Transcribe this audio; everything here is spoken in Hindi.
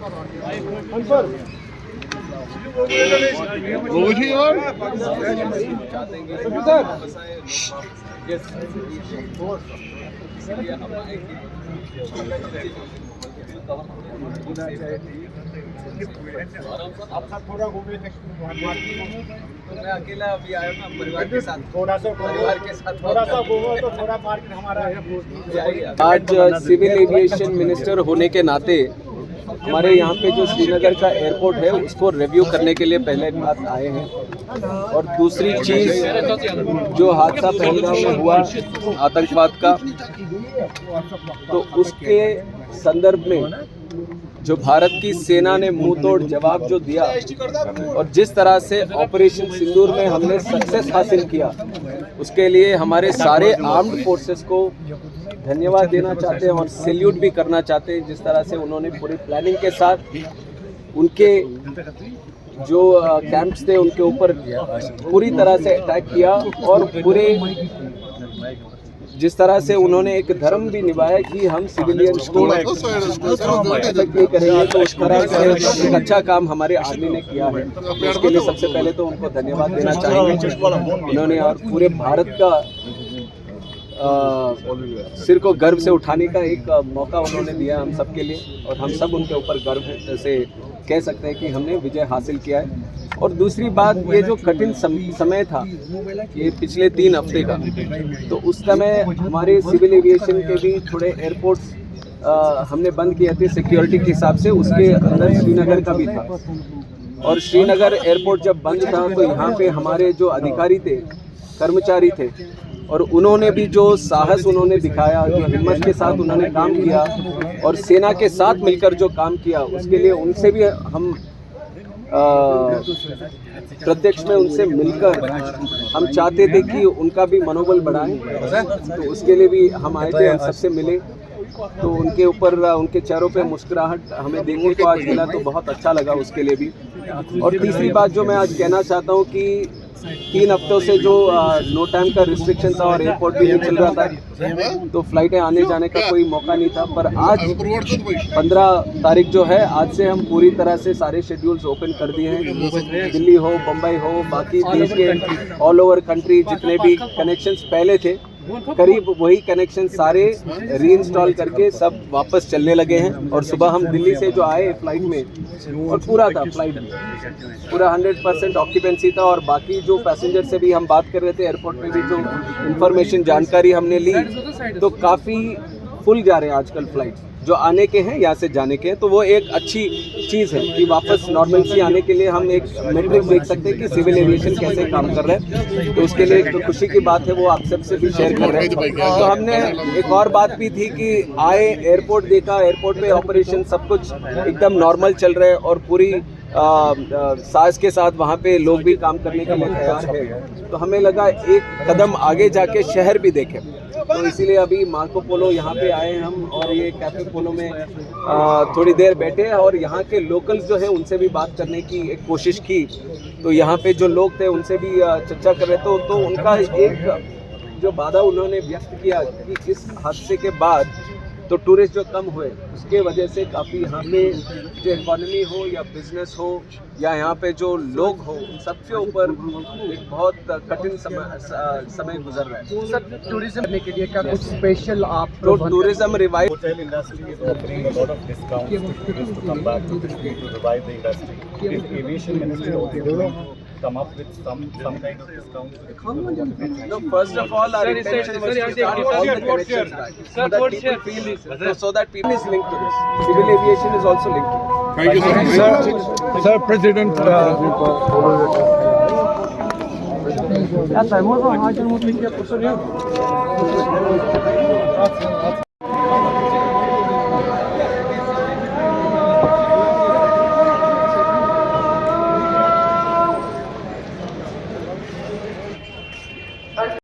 थोड़ा घूमे मैं अकेला अभी आया ना परिवार के साथ, थोड़ा सा घूमो तो थोड़ा मार्केट हमारा है। आज सिविल एविएशन मिनिस्टर होने के नाते हमारे यहाँ पे जो श्रीनगर का एयरपोर्ट है उसको रिव्यू करने के लिए पहले बात आए हैं। और दूसरी चीज़, जो हादसा पहलगाम में हुआ आतंकवाद का, तो उसके संदर्भ में जो भारत की सेना ने मुंह तोड़ जवाब जो दिया और जिस तरह से ऑपरेशन सिंदूर में हमने सक्सेस हासिल किया, उसके लिए हमारे सारे आर्म्ड फोर्सेस को धन्यवाद देना चाहते हैं और सैल्यूट भी करना चाहते हैं। जिस तरह से उन्होंने पूरी प्लानिंग के साथ उनके जो कैंप्स थे उनके ऊपर पूरी तरह से अटैक किया और पूरे जिस तरह से उन्होंने एक धर्म भी निभाया कि हम सिविलियंस को अफेक्ट नहीं करेंगे, तो उस तरह से एक अच्छा काम हमारे आर्मी ने किया है। उसके लिए सबसे पहले तो उनको धन्यवाद देना चाहेंगे। उन्होंने और पूरे भारत का सिर को गर्व से उठाने का एक मौका उन्होंने दिया हम सब के लिए, और हम सब उनके ऊपर गर्व से कह सकते हैं कि हमने विजय हासिल किया है। और दूसरी बात, ये जो कठिन समय था ये पिछले 3 हफ्ते का, तो उस समय हमारे सिविल एविएशन के भी थोड़े एयरपोर्ट्स हमने बंद किए थे सिक्योरिटी के हिसाब से, उसके अंदर श्रीनगर का भी था। और श्रीनगर एयरपोर्ट जब बंद था तो यहाँ पे हमारे जो अधिकारी थे, कर्मचारी थे, और उन्होंने भी जो साहस उन्होंने दिखाया, जो हिम्मत के साथ उन्होंने काम किया और सेना के साथ मिलकर जो काम किया, उसके लिए उनसे भी हम प्रत्यक्ष में उनसे मिलकर हम चाहते थे कि उनका भी मनोबल बढ़ाएं, तो उसके लिए भी हम आए थे, हम सबसे मिले। तो उनके ऊपर उनके चेहरों पे मुस्कुराहट हमें देखने को आज मिला, तो बहुत अच्छा लगा उसके लिए भी। और तीसरी बात जो मैं आज कहना चाहता हूँ कि 3 हफ्तों से जो नो टाइम का रिस्ट्रिक्शन था और एयरपोर्ट भी नहीं चल रहा था, तो फ्लाइटें आने जाने का कोई मौका नहीं था। पर आज 15 तारीख जो है, आज से हम पूरी तरह से सारे शेड्यूल्स ओपन कर दिए हैं। दिल्ली हो, बम्बई हो, बाकी देश के ऑल ओवर कंट्री जितने भी कनेक्शंस पहले थे, करीब वही कनेक्शन सारे रीइंस्टॉल करके सब वापस चलने लगे हैं। और सुबह हम दिल्ली से जो आए फ्लाइट में, और पूरा था फ्लाइट पूरा 100% ऑक्यूपेंसी था। और बाकी जो पैसेंजर से भी हम बात कर रहे थे, एयरपोर्ट में भी जो इन्फॉर्मेशन जानकारी हमने ली, तो काफ़ी फुल जा रहे हैं आजकल फ्लाइट जो आने के हैं, यहाँ से जाने के हैं। तो वो एक अच्छी चीज़ है कि वापस नॉर्मलसी आने के लिए हम एक मेट्रिक देख सकते हैं कि सिविल एविएशन कैसे काम कर रहे हैं। तो उसके लिए एक तो खुशी की बात है, वो आप सबसे भी शेयर कर रहे हैं। तो हमने एक और बात भी थी कि आए, एयरपोर्ट देखा, एयरपोर्ट पे ऑपरेशन सब कुछ एकदम नॉर्मल चल रहा है और पूरी साज के साथ वहाँ पे लोग भी काम करने के लिए तैयार है। तो हमें लगा एक कदम आगे जाके शहर भी देखें, तो इसीलिए अभी मार्को पोलो यहाँ पे आए हम, और ये कैफे पोलो में थोड़ी देर बैठे और यहाँ के लोकल्स जो है उनसे भी बात करने की एक कोशिश की। तो यहाँ पे जो लोग थे उनसे भी चर्चा कर रहे थे, तो उनका एक जो वादा उन्होंने व्यक्त किया कि इस हादसे के बाद तो टूरिस्ट जो कम हुए, उसके वजह से काफ़ी यहाँ पे जो इकॉनमी हो या बिजनेस हो या यहाँ पे जो लोग हो, उन सबके ऊपर एक बहुत कठिन समय गुजर रहा है। सर, टूरिज्म करने के लिए क्या कुछ स्पेशल आप तो tourism revive hotel industry is offering a lot of discounts to tourists to come back to the city to revive the industry. Is aviation ministry also come up with some kind of discounts? No, first of all, our intention was to start all the connections back, so that people feel, so that people is linked to this. Civil aviation is also linked to this. Thank you, sir. Sir, President. Ya,